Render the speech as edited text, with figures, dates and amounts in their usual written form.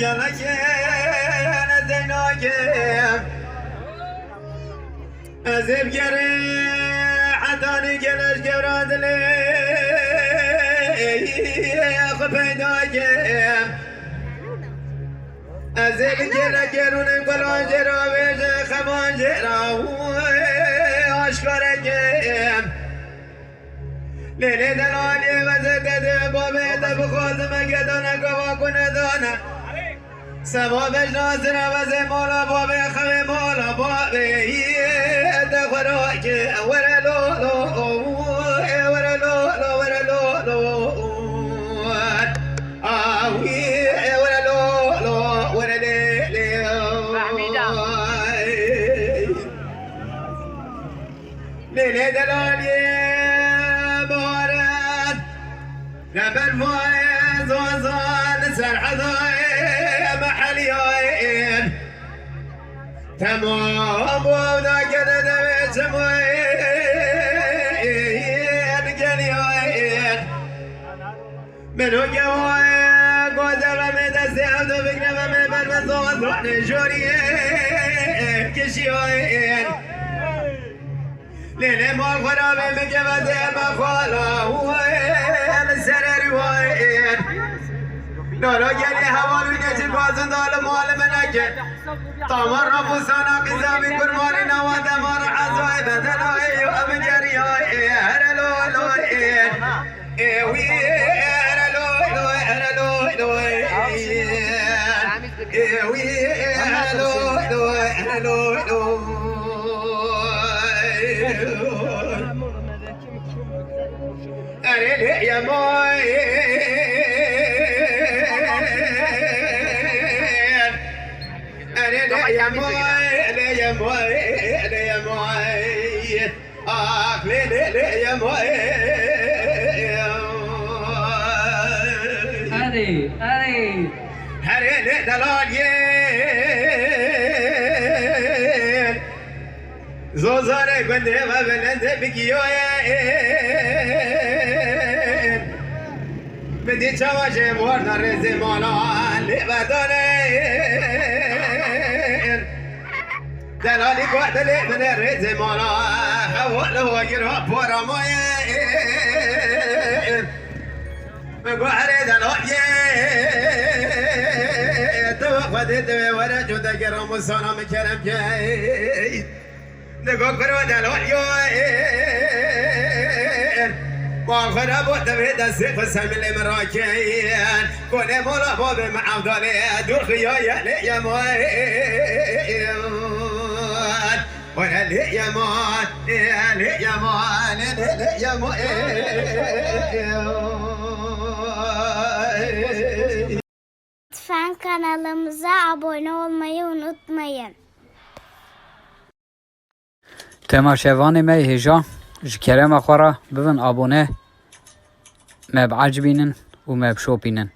قالك أنا زيناك أزيب قري عطاني قلش قراد لي خفيداك أزيب قري قروني قلون جرا بيش خمان جرا أشكرك ليلي دلالي وزدد بابي دبخوز مقدونا قواكونا دونا سبابش ناصرة وزي مولا بابي خوي مولا بابي دخوروك ورا لولو ورا لولو ورا لولو آوي ورا لولو ورا ليلي ليلي دلالي بارد نبل فايز وصال سرح ضايع محليين تمام وذاك ندبت سموين قليين منو جوايا قوزر من السعد بقنا من بالمصوت رحن شوريين كشيوين ليلي مال خرابي مجبت المخالة وين السرر وين نورو جلي حوال وينيش القاسم دول مال منك طمر ربو سانا قزامي كرمالي نوات مار عزوي بدلوي وابجري هرلو لوين وي هرلو هرلو لوين وي هرلو هرلو أريد يا موي أريد يا موي يا موي يا موي لي يا موي هري دلال زوزاري كندي ما بلند بكيوين بدي تواجه مورنا رزي مولا لبدانين دلالي قوات لي من الرزي مولا حول هو يرهب ورا موين بقوحري دلالي توقفت دوي ورا جودا كرم وصانا مكرم جاي نقول كرو دلاليين والخراب وتبهد السيف السلم المراكين كل مولا بابي معودالي دور خيايا لي يا موين وانا لي يا موين لي يا موين لي يا موين Lütfen kanalımıza abone olmayı unutmayın. تماشاواني مي هجا جكرم اخورا ببن ابونه ما بعجبينن وما بشوبينن